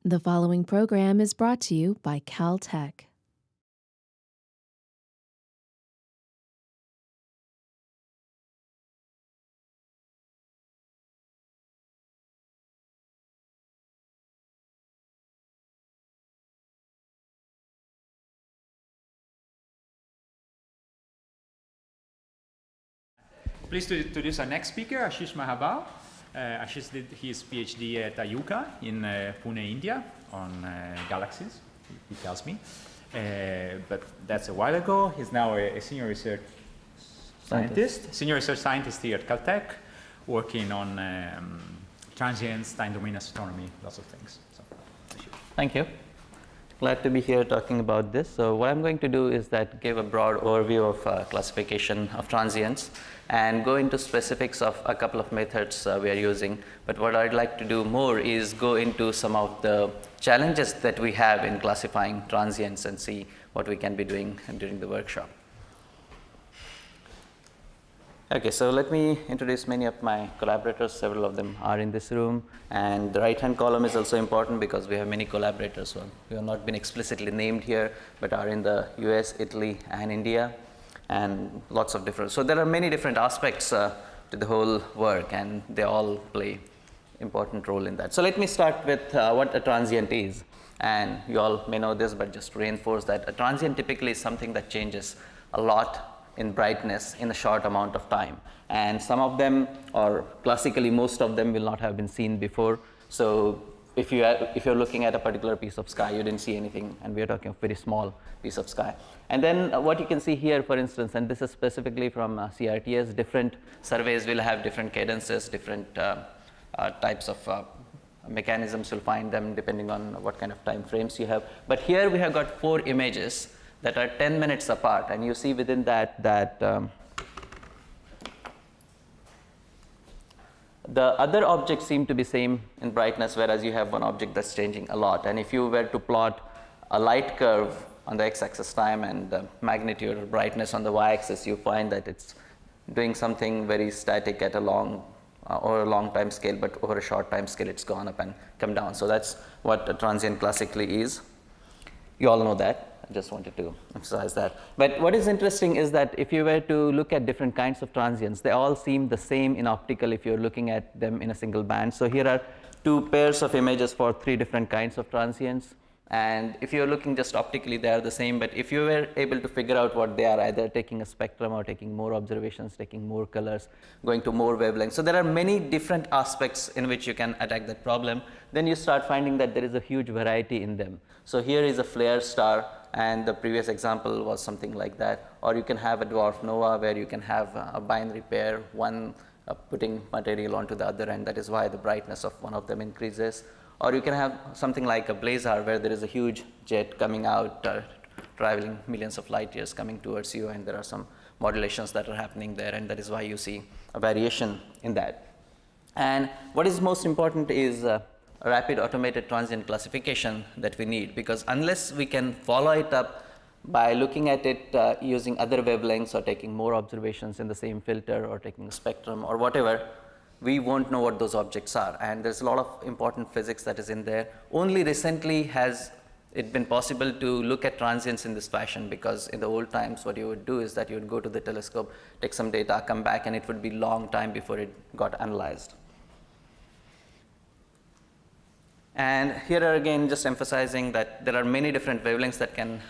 The following program is brought to you by Caltech. Pleased to introduce our next speaker, Ashish Mahabal. Ashish did his PhD at UCA in Pune, India, on galaxies, he tells me. But that's a while ago. He's now a senior research scientist here at Caltech, working on transients, time domain astronomy, lots of things. So, thank you. Glad to be here talking about this. So what I'm going to do is that give a broad overview of classification of transients and go into specifics of a couple of methods we are using. But what I'd like to do more is go into some of the challenges that we have in classifying transients and see what we can be doing during the workshop. Okay, so let me introduce many of my collaborators. Several of them are in this room, and the right-hand column is also important because we have many collaborators who have not been explicitly named here, but are in the US, Italy, and India, and lots of different. So there are many different aspects to the whole work, and they all play important role in that. So let me start with what a transient is, and you all may know this, but just to reinforce that a transient typically is something that changes a lot in brightness in a short amount of time, and some of them, or classically most of them, will not have been seen before. So if you're looking at a particular piece of sky, you didn't see anything, and we are talking of very small piece of sky. And then what you can see here, for instance, and this is specifically from CRTS, different surveys will have different cadences, different types of mechanisms. You'll find them depending on what kind of time frames you have. But here we have got 4 images that are 10 minutes apart, and you see within that the other objects seem to be same in brightness, whereas you have one object that's changing a lot. And if you were to plot a light curve on the x-axis time and the magnitude or brightness on the y-axis, you find that it's doing something very static at a long or a long time scale, but over a short time scale it's gone up and come down. So that's what a transient classically is. You all know that. I just wanted to emphasize that. But what is interesting is that if you were to look at different kinds of transients, they all seem the same in optical if you're looking at them in a single band. So here are 2 pairs of images for 3 different kinds of transients. And if you're looking just optically, they are the same. But if you were able to figure out what they are, either taking a spectrum or taking more observations, taking more colors, going to more wavelengths. So there are many different aspects in which you can attack that problem. Then you start finding that there is a huge variety in them. So here is a flare star, and the previous example was something like that. Or you can have a dwarf nova where you can have a binary pair, one putting material onto the other, and that is why the brightness of one of them increases. Or you can have something like a blazar where there is a huge jet coming out, traveling millions of light years coming towards you, and there are some modulations that are happening there, and that is why you see a variation in that. And what is most important is a rapid automated transient classification that we need, because unless we can follow it up by looking at it using other wavelengths or taking more observations in the same filter or taking a spectrum or whatever, we won't know what those objects are. And there's a lot of important physics that is in there. Only recently has it been possible to look at transients in this fashion, because in the old times what you would do is that you would go to the telescope, take some data, come back, and it would be long time before it got analyzed. And here are again just emphasizing that there are many different wavelengths that can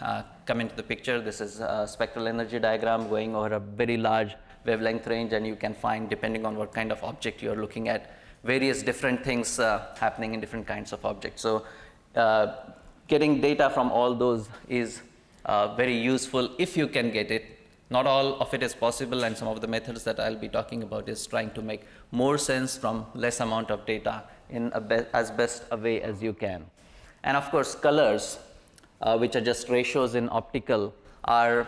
come into the picture. This is a spectral energy diagram going over a very large wavelength range, and you can find, depending on what kind of object you are looking at, various different things happening in different kinds of objects. So getting data from all those is very useful if you can get it. Not all of it is possible, and some of the methods that I'll be talking about is trying to make more sense from less amount of data in as best a way as you can. And of course, colors, which are just ratios in optical, are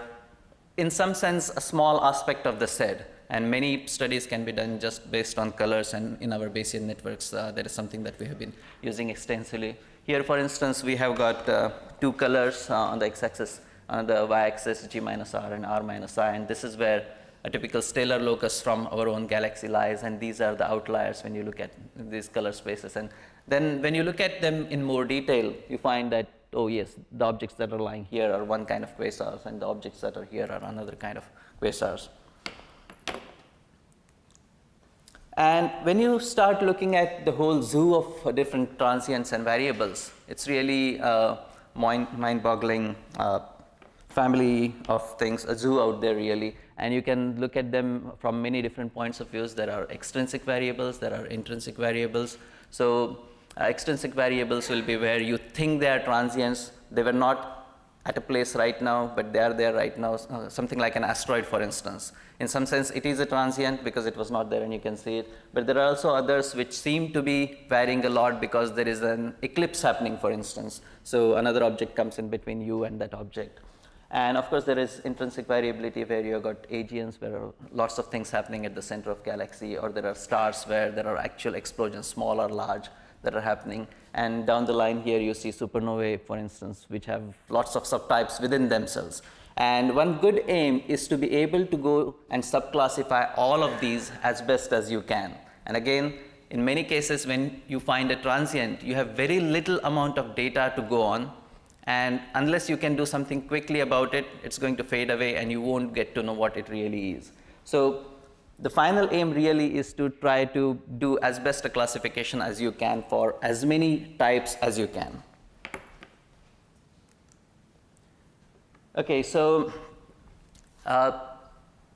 in some sense a small aspect of the SED, and many studies can be done just based on colors, and in our Bayesian networks that is something that we have been using extensively. Here, for instance, we have got 2 colors on the x-axis, on the y-axis, G minus R and R minus I, and this is where a typical stellar locus from our own galaxy lies, and these are the outliers when you look at these color spaces. And Then when you look at them in more detail, you find that, oh yes, the objects that are lying here are one kind of quasars, and the objects that are here are another kind of quasars. And when you start looking at the whole zoo of different transients and variables, it's really a mind-boggling family of things, a zoo out there really. And you can look at them from many different points of views. There are extrinsic variables, there are intrinsic variables. So extrinsic variables will be where you think they are transients. They were not at a place right now, but they are there right now, something like an asteroid, for instance. In some sense, it is a transient because it was not there and you can see it. But there are also others which seem to be varying a lot because there is an eclipse happening, for instance. So another object comes in between you and that object. And of course, there is intrinsic variability where you have got AGNs, where there are lots of things happening at the center of galaxy, or there are stars where there are actual explosions, small or large, that are happening. And down the line here, you see supernovae, for instance, which have lots of subtypes within themselves. And one good aim is to be able to go and subclassify all of these as best as you can. And again, in many cases, when you find a transient, you have very little amount of data to go on. And unless you can do something quickly about it, it's going to fade away and you won't get to know what it really is. So the final aim really is to try to do as best a classification as you can for as many types as you can. Okay, so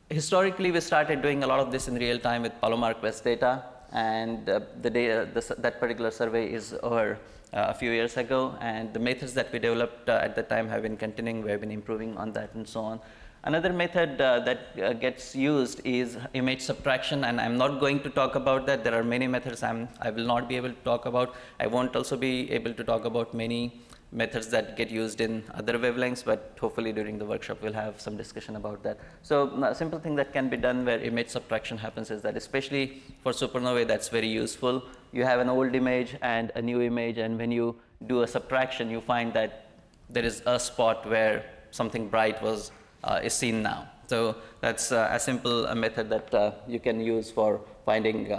historically we started doing a lot of this in real time with Palomar Quest data, and that particular survey is over a few years ago, and the methods that we developed at the time have been continuing. We have been improving on that and so on. Another method that gets used is image subtraction, and I'm not going to talk about that. There are many methods I will not be able to talk about. I won't also be able to talk about many methods that get used in other wavelengths, but hopefully during the workshop we'll have some discussion about that. So a simple thing that can be done where image subtraction happens is that, especially for supernovae, that's very useful. You have an old image and a new image, and when you do a subtraction, you find that there is a spot where something bright is seen now. So that's a simple method that you can use for finding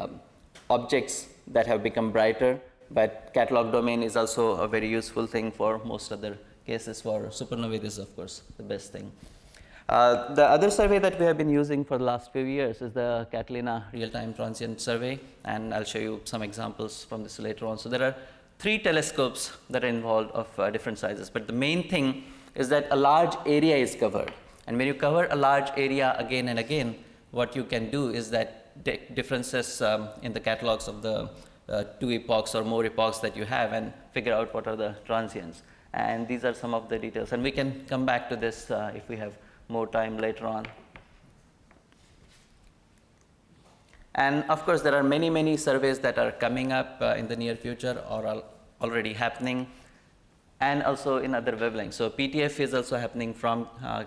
objects that have become brighter. But catalog domain is also a very useful thing for most other cases. For supernovae, this is of course the best thing. The other survey that we have been using for the last few years is the Catalina real-time transient survey, and I'll show you some examples from this later on. So there are 3 telescopes that are involved of different sizes, but the main thing is that a large area is covered. And when you cover a large area again and again, what you can do is that differences in the catalogs of the 2 epochs or more epochs that you have, and figure out what are the transients. And these are some of the details, and we can come back to this if we have more time later on. And of course, there are many surveys that are coming up in the near future or are already happening, and also in other wavelengths. So PTF is also happening from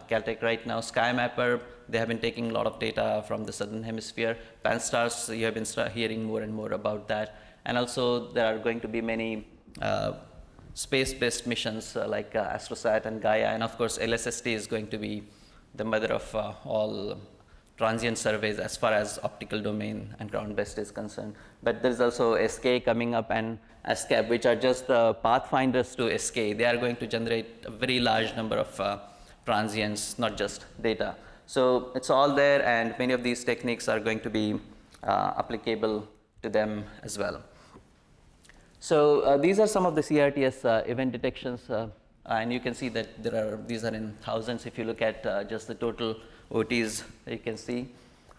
Caltech right now. SkyMapper, they have been taking a lot of data from the southern hemisphere. Pan-STARRS, you have been hearing more and more about that. And also there are going to be many space-based missions like AstroSat and Gaia. And of course, LSST is going to be the mother of all transient surveys as far as optical domain and ground-based is concerned. But there's also SK coming up and ASCAP, which are just the pathfinders to SK. They are going to generate a very large number of transients, not just data. So it's all there, and many of these techniques are going to be applicable to them as well. So these are some of the CRTS event detections, and you can see that these are in thousands. If you look at just the total OTs, you can see.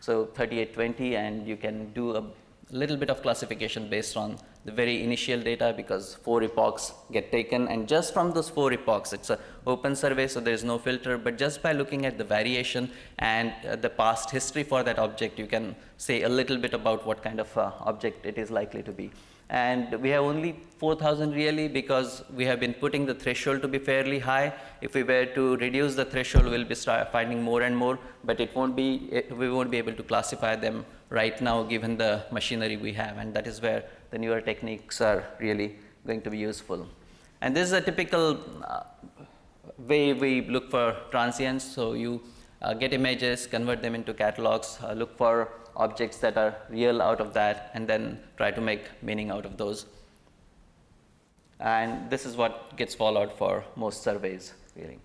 So 3820, and you can do a little bit of classification based on the very initial data, because 4 epochs get taken, and just from those 4 epochs, it's an open survey, so there is no filter, but just by looking at the variation and the past history for that object, you can say a little bit about what kind of object it is likely to be. And we have only 4,000 really, because we have been putting the threshold to be fairly high. If we were to reduce the threshold, we'll be finding more and more, but we won't be able to classify them right now given the machinery we have, and that is where the newer techniques are really going to be useful. And this is a typical way we look for transients. So you get images, convert them into catalogs, look for objects that are real out of that, and then try to make meaning out of those. And this is what gets followed for most surveys, really.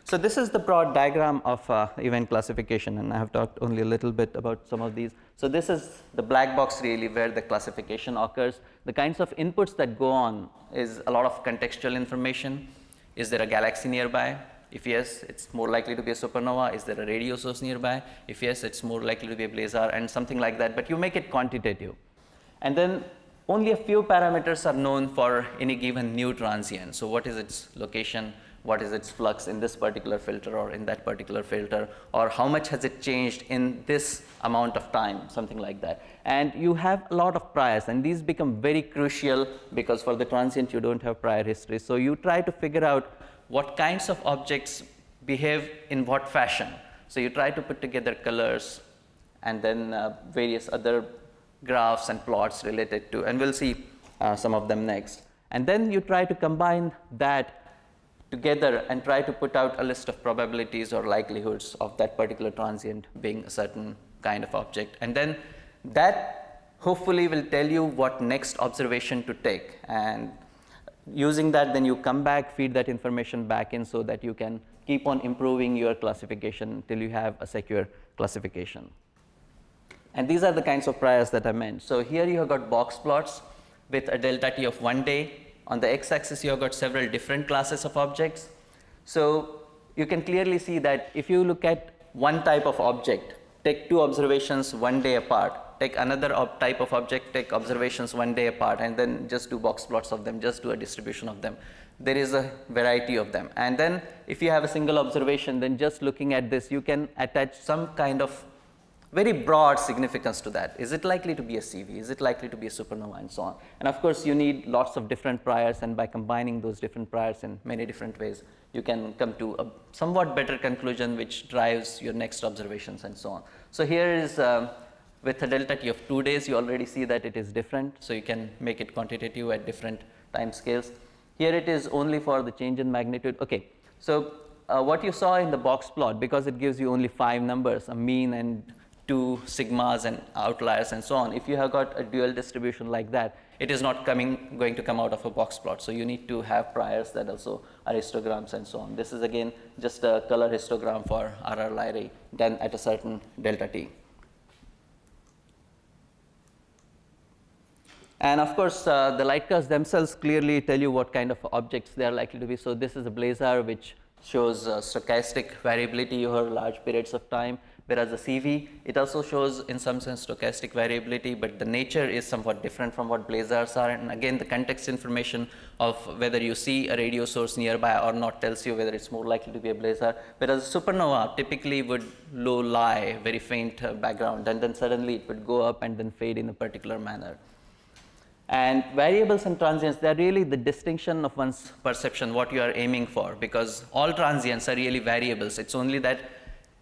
So this is the broad diagram of event classification, and I have talked only a little bit about some of these. So this is the black box really where the classification occurs. The kinds of inputs that go on is a lot of contextual information. Is there a galaxy nearby? If yes, it's more likely to be a supernova. Is there a radio source nearby? If yes, it's more likely to be a blazar and something like that, but you make it quantitative. And then only a few parameters are known for any given new transient. So what is its location? What is its flux in this particular filter or in that particular filter? Or how much has it changed in this amount of time? Something like that. And you have a lot of priors, and these become very crucial because for the transient you don't have prior history. So you try to figure out what kinds of objects behave in what fashion. So you try to put together colors and then various other graphs and plots related to, and we'll see some of them next. And then you try to combine that together and try to put out a list of probabilities or likelihoods of that particular transient being a certain kind of object. And then that hopefully will tell you what next observation to take. And using that, then you come back, feed that information back in so that you can keep on improving your classification till you have a secure classification. And these are the kinds of priors that I meant. So here you have got box plots with a delta t of 1 day. On the x-axis, you have got several different classes of objects. So you can clearly see that if you look at one type of object, take 2 observations 1 day apart, take another type of object, take observations 1 day apart, and then just do box plots of them, just do a distribution of them. There is a variety of them. And then if you have a single observation, then just looking at this, you can attach some kind of very broad significance to that. Is it likely to be a CV? Is it likely to be a supernova, and so on? And of course, you need lots of different priors, and by combining those different priors in many different ways, you can come to a somewhat better conclusion which drives your next observations and so on. So here is with a delta t of 2 days, you already see that it is different, so you can make it quantitative at different time scales. Here it is only for the change in magnitude. Okay, so what you saw in the box plot, because it gives you only 5 numbers, a mean and 2 sigmas and outliers and so on. If you have got a dual distribution like that, it is not going to come out of a box plot. So you need to have priors that also are histograms and so on. This is again just a color histogram for RR Lyrae done at a certain delta t. And of course, the light curves themselves clearly tell you what kind of objects they are likely to be. So this is a blazar which shows stochastic variability over large periods of time. Whereas the CV, it also shows in some sense stochastic variability, but the nature is somewhat different from what blazars are. And again, the context information of whether you see a radio source nearby or not tells you whether it's more likely to be a blazar. Whereas supernova typically would low lie, very faint background, and then suddenly it would go up and then fade in a particular manner. And variables and transients, they're really the distinction of one's perception, what you are aiming for, because all transients are really variables. It's only that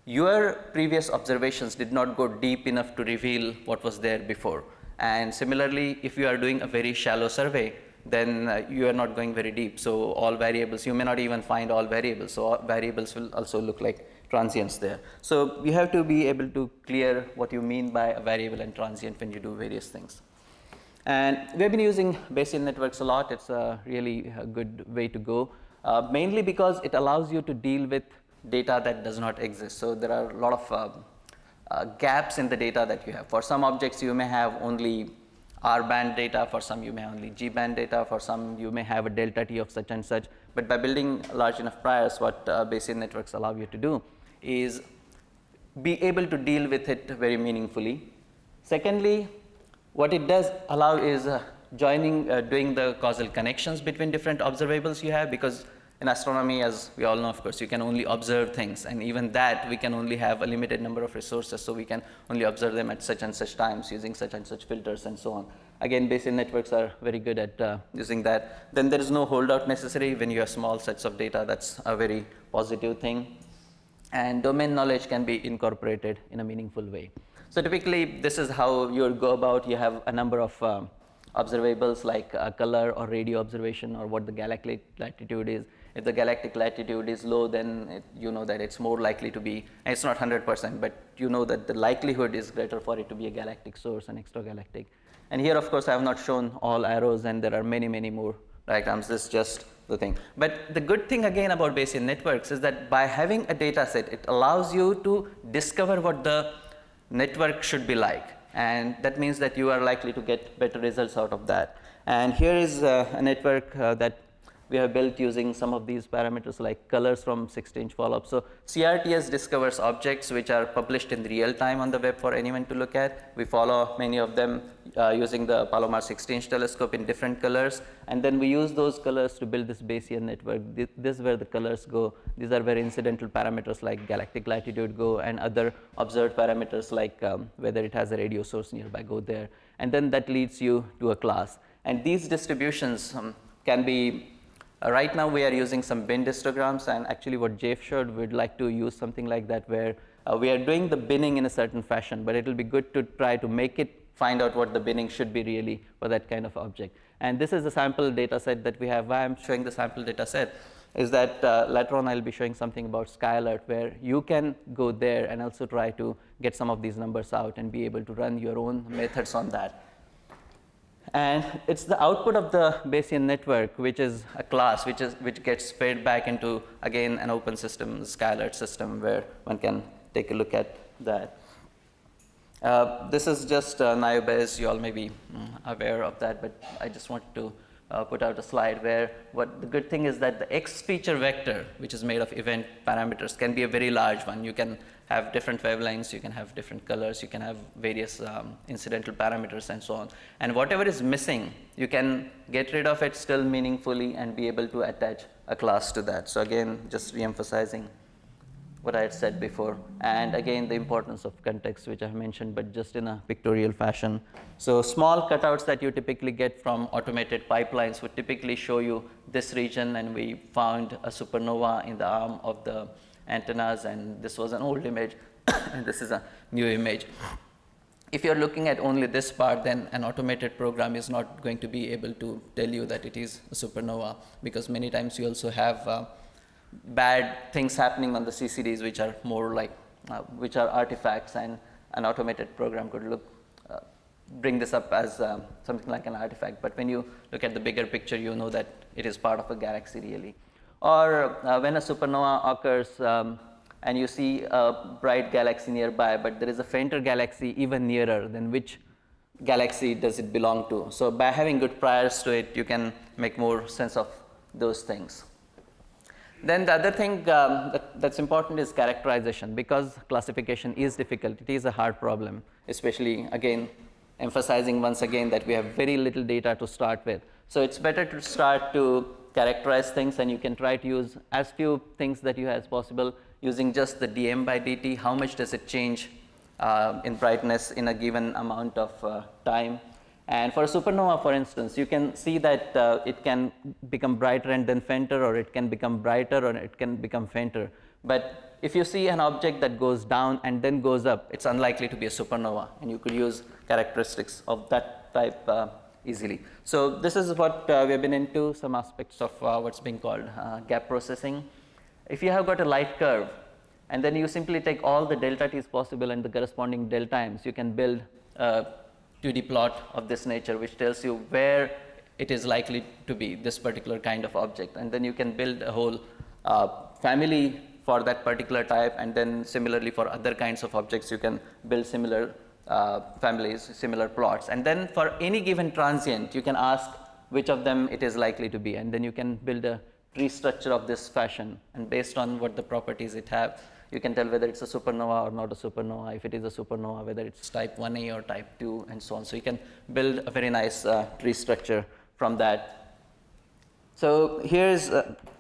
your previous observations did not go deep enough to reveal what was there before. And similarly, if you are doing a very shallow survey, then you are not going very deep. So all variables, you may not even find all variables. So all variables will also look like transients there. So you have to be able to clear what you mean by a variable and transient when you do various things. And we have been using Bayesian networks a lot. It's really a good way to go, mainly because it allows you to deal with data that does not exist. So there are a lot of gaps in the data that you have. For some objects, you may have only R-band data. For some, you may have only G-band data. For some, you may have a delta T of such and such. But by building large enough priors, what Bayesian networks allow you to do is be able to deal with it very meaningfully. Secondly, what it does allow is doing the causal connections between different observables you have, because in astronomy, as we all know, of course, you can only observe things, and even that we can only have a limited number of resources, so we can only observe them at such and such times using such and such filters and so on. Again, Bayesian networks are very good at using that. Then there is no holdout necessary when you have small sets of data. That's a very positive thing. And domain knowledge can be incorporated in a meaningful way. So typically, this is how you would go about. You have a number of observables like color or radio observation or what the galactic latitude is. If the galactic latitude is low, then you know that it's more likely to be, and it's not 100%, but you know that the likelihood is greater for it to be a galactic source and extragalactic. And here, of course, I have not shown all arrows, and there are many, many more diagrams. This is just the thing. But the good thing again about Bayesian networks is that by having a data set, it allows you to discover what the network should be like. And that means that you are likely to get better results out of that. And here is a network that we have built using some of these parameters like colors from 16-inch follow-up. So CRTS discovers objects which are published in real time on the web for anyone to look at. We follow many of them using the Palomar 16-inch telescope in different colors. And then we use those colors to build this Bayesian network. This is where the colors go. These are where incidental parameters like galactic latitude go, and other observed parameters like whether it has a radio source nearby go there. And then that leads you to a class. And these distributions can be right now we are using some bin histograms, and actually what Jeff showed, we'd like to use something like that where we are doing the binning in a certain fashion, but it will be good to try to make it find out what the binning should be really for that kind of object. And this is the sample data set that we have. Why I'm showing the sample data set is that later on I'll be showing something about skyalert where you can go there and also try to get some of these numbers out and be able to run your own methods on that. And it's the output of the Bayesian network, which is a class, which gets fed back into, again, an open system, skyalert system, where one can take a look at that. This is just naive Bayes. You all may be aware of that, but I just wanted to put out a slide where what the good thing is that the X feature vector, which is made of event parameters, can be a very large one. You can have different wavelengths, you can have different colors, you can have various incidental parameters and so on. And whatever is missing, you can get rid of it still meaningfully and be able to attach a class to that. So again, just re-emphasizing what I had said before. And again, the importance of context, which I've mentioned, but just in a pictorial fashion. So small cutouts that you typically get from automated pipelines would typically show you this region, and we found a supernova in the arm of the antennas, and this was an old image, and this is a new image. If you're looking at only this part, then an automated program is not going to be able to tell you that it is a supernova, because many times you also have bad things happening on the CCDs, which are more like, which are artifacts, and an automated program could bring this up as something like an artifact. But when you look at the bigger picture, you know that it is part of a galaxy really. Or when a supernova occurs and you see a bright galaxy nearby, but there is a fainter galaxy even nearer, then which galaxy does it belong to? So by having good priors to it, you can make more sense of those things. Then the other thing that's important is characterization, because classification is difficult. It is a hard problem, especially, again, emphasizing once again that we have very little data to start with. So it's better to start to characterize things, and you can try to use as few things that you have as possible using just the dm by dt. How much does it change in brightness in a given amount of time? And for a supernova, for instance, you can see that it can become brighter and then fainter, or it can become brighter or it can become fainter. But if you see an object that goes down and then goes up, it's unlikely to be a supernova, and you could use characteristics of that type easily. So this is what we have been into, some aspects of what's being called gap processing. If you have got a light curve, and then you simply take all the delta t's possible and the corresponding delta m's, you can build a 2D plot of this nature, which tells you where it is likely to be, this particular kind of object. And then you can build a whole family for that particular type, and then similarly for other kinds of objects, you can build similar families, similar plots. And then for any given transient, you can ask which of them it is likely to be, and then you can build a tree structure of this fashion, and based on what the properties it have, you can tell whether it's a supernova or not a supernova. If it is a supernova, whether it's type 1a or type 2, and so on. So you can build a very nice tree structure from that. So here's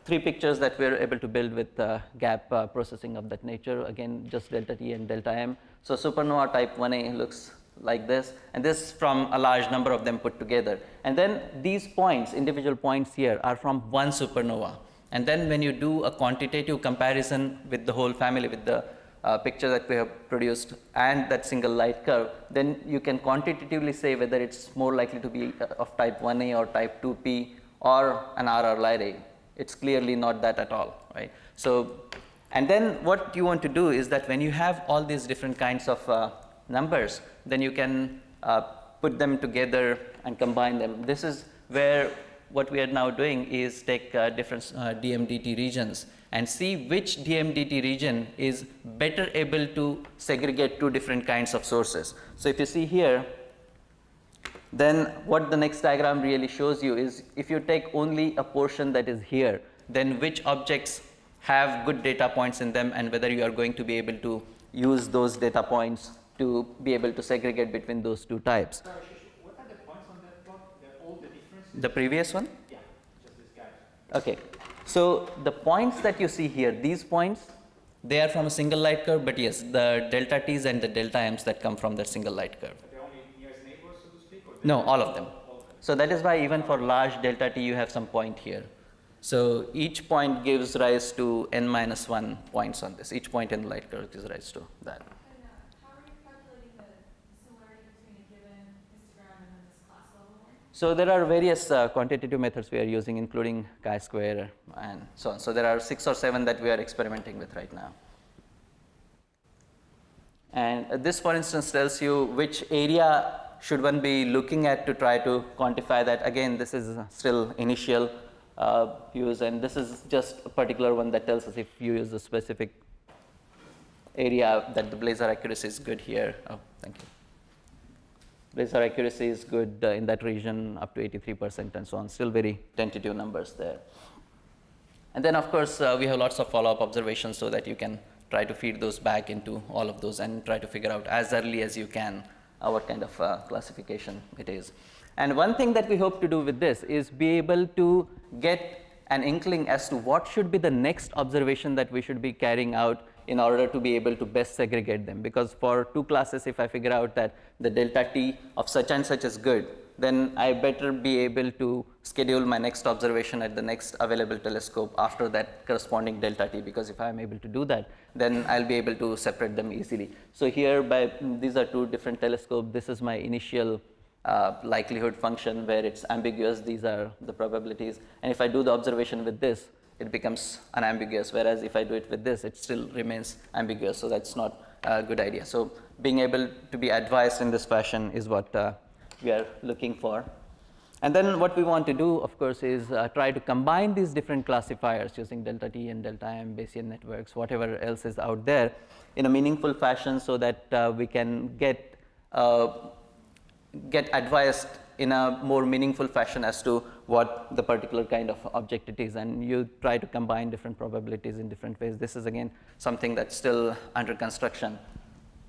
3 pictures that we're able to build with gap processing of that nature. Again, just delta t and delta m. So supernova type 1a looks like this, and this from a large number of them put together. And then these points, individual points here, are from one supernova. And then when you do a quantitative comparison with the whole family, with the picture that we have produced and that single light curve, then you can quantitatively say whether it's more likely to be of type 1a or type 2p or an RR Lyrae. It's clearly not that at all, right? So, and then what you want to do is that when you have all these different kinds of numbers, then you can put them together and combine them. This is where what we are now doing is take different DMDT regions and see which DMDT region is better able to segregate two different kinds of sources. So if you see here, then what the next diagram really shows you is if you take only a portion that is here, then which objects have good data points in them and whether you are going to be able to use those data points to be able to segregate between those two types. Sorry, Ashish, what are the points on that plot? They're all the differences? The previous one? Yeah, just this guy. Okay. So the points that you see here, these points, they are from a single light curve, but yes, the delta t's and the delta m's that come from that single light curve. Are they only nearest neighbors, so to speak? Or No, all of them. So that is why even for large delta t, you have some point here. So each point gives rise to n minus 1 points on this. Each point in the light curve gives rise to that. And how are you calculating the similarity between a given histogram and then this class level one? So there are various quantitative methods we are using, including chi-square and so on. So there are 6 or 7 that we are experimenting with right now. And this, for instance, tells you which area should one be looking at to try to quantify that. Again, this is still initial use, and this is just a particular one that tells us if you use a specific area that the Blazar accuracy is good here. Oh, thank you. Blazar accuracy is good in that region up to 83% and so on. Still very tentative numbers there. And then, of course, we have lots of follow-up observations so that you can try to feed those back into all of those and try to figure out as early as you can what kind of classification it is. And one thing that we hope to do with this is be able to get an inkling as to what should be the next observation that we should be carrying out in order to be able to best segregate them. Because for two classes, if I figure out that the delta t of such and such is good, then I better be able to schedule my next observation at the next available telescope after that corresponding delta t, because if I am able to do that, then I'll be able to separate them easily. So here, these are two different telescopes. This is my initial likelihood function where it's ambiguous. These are the probabilities. And if I do the observation with this, it becomes unambiguous, whereas if I do it with this, it still remains ambiguous. So that's not a good idea. So being able to be advised in this fashion is what we are looking for. And then what we want to do, of course, is try to combine these different classifiers using delta t and delta m, Bayesian networks, whatever else is out there, in a meaningful fashion so that we can get advised in a more meaningful fashion as to what the particular kind of object it is, and you try to combine different probabilities in different ways. This is again something that's still under construction.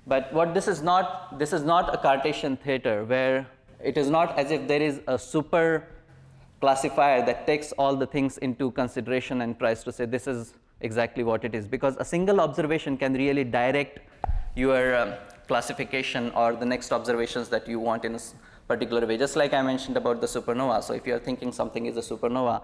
But what this is not a Cartesian theater where it is not as if there is a super classifier that takes all the things into consideration and tries to say this is exactly what it is, because a single observation can really direct your classification or the next observations that you want in a particular way. Just like I mentioned about the supernova. So if you are thinking something is a supernova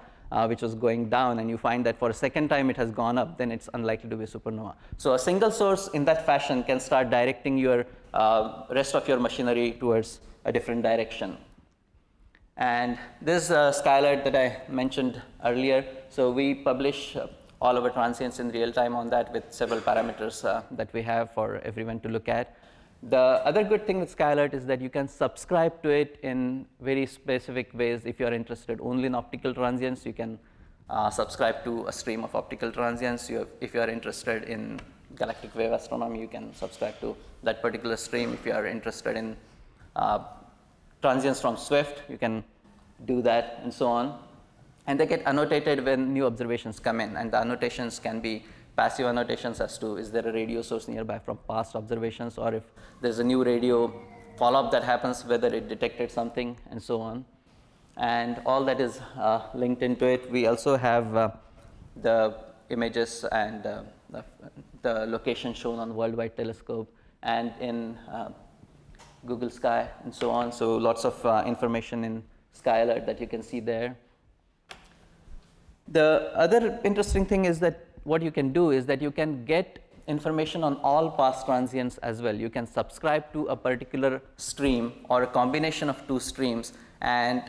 which was going down and you find that for a second time it has gone up, then it's unlikely to be a supernova. So a single source in that fashion can start directing your rest of your machinery towards a different direction. And this skyalert that I mentioned earlier, so we publish all our transients in real time on that with several parameters that we have for everyone to look at. The other good thing with skyalert is that you can subscribe to it in very specific ways. If you are interested only in optical transients, you can subscribe to a stream of optical transients. If you are interested in galactic wave astronomy, you can subscribe to that particular stream. If you are interested in transients from Swift, you can do that, and so on. And they get annotated when new observations come in, and the annotations can be passive annotations as to is there a radio source nearby from past observations, or if there's a new radio follow-up that happens, whether it detected something, and so on. And all that is linked into it. We also have the images and the location shown on Worldwide Telescope and in Google Sky and so on. So lots of information in skyalert that you can see there. The other interesting thing is that what you can do is that you can get information on all past transients as well. You can subscribe to a particular stream or a combination of two streams and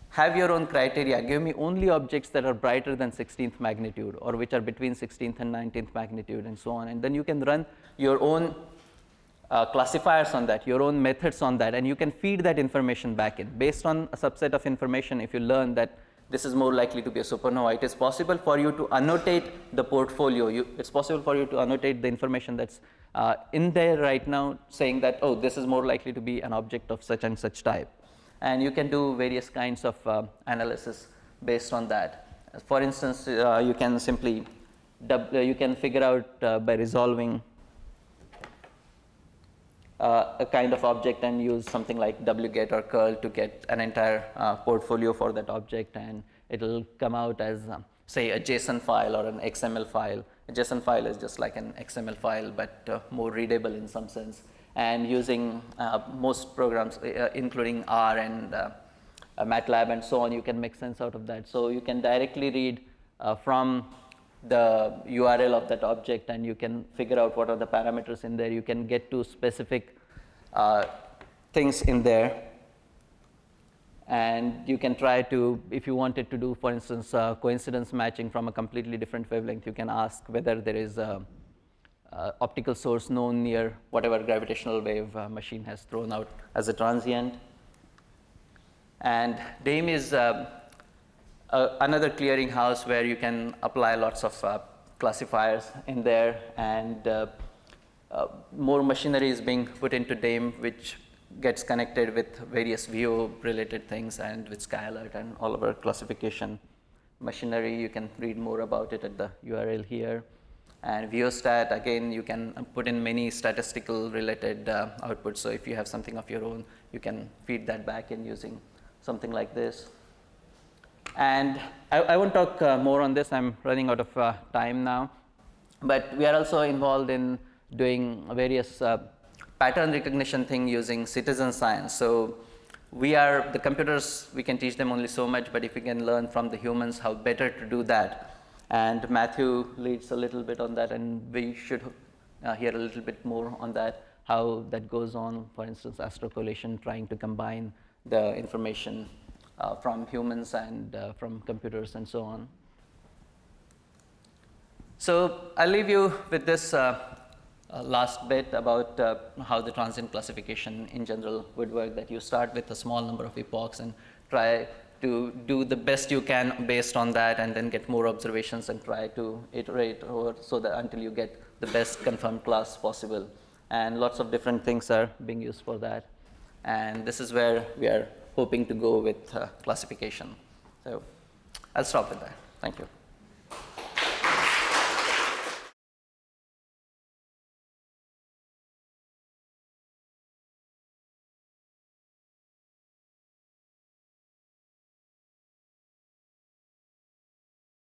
have your own criteria. Give me only objects that are brighter than 16th magnitude or which are between 16th and 19th magnitude and so on. And then you can run your own classifiers on that, your own methods on that, and you can feed that information back in. Based on a subset of information, if you learn that this is more likely to be a supernova. It is possible for you to annotate the portfolio. It's possible for you to annotate the information that's in there right now, saying that, oh, this is more likely to be an object of such and such type. And you can do various kinds of analysis based on that. For instance, you can simply you can figure out by resolving a kind of object and use something like wget or curl to get an entire portfolio for that object, and it'll come out as say a JSON file or an XML file. A JSON file is just like an XML file, but more readable in some sense. And using most programs, including R and MATLAB and so on, you can make sense out of that. So you can directly read from the URL of that object, and you can figure out what are the parameters in there. You can get to specific things in there, and you can try to, if you wanted to do, for instance, coincidence matching from a completely different wavelength, you can ask whether there is a optical source known near whatever gravitational wave machine has thrown out as a transient. And DAME is another clearinghouse where you can apply lots of classifiers in there, and more machinery is being put into DAME, which gets connected with various VO related things and with skyalert and all of our classification machinery. You can read more about it at the URL here. And VOStat, again, you can put in many statistical related outputs. So if you have something of your own, you can feed that back in using something like this. And I won't talk more on this. I'm running out of time now. But we are also involved in doing various pattern recognition thing using citizen science. So the computers, we can teach them only so much, but if we can learn from the humans how better to do that. And Matthew leads a little bit on that, and we should hear a little bit more on that, how that goes on. For instance, astrocollation, trying to combine the information from humans and from computers and so on. So I'll leave you with this last bit about how the transient classification in general would work, that you start with a small number of epochs and try to do the best you can based on that, and then get more observations and try to iterate over so that until you get the best confirmed class possible. And lots of different things are being used for that. And this is where we are hoping to go with classification. So I'll stop with that. Thank you.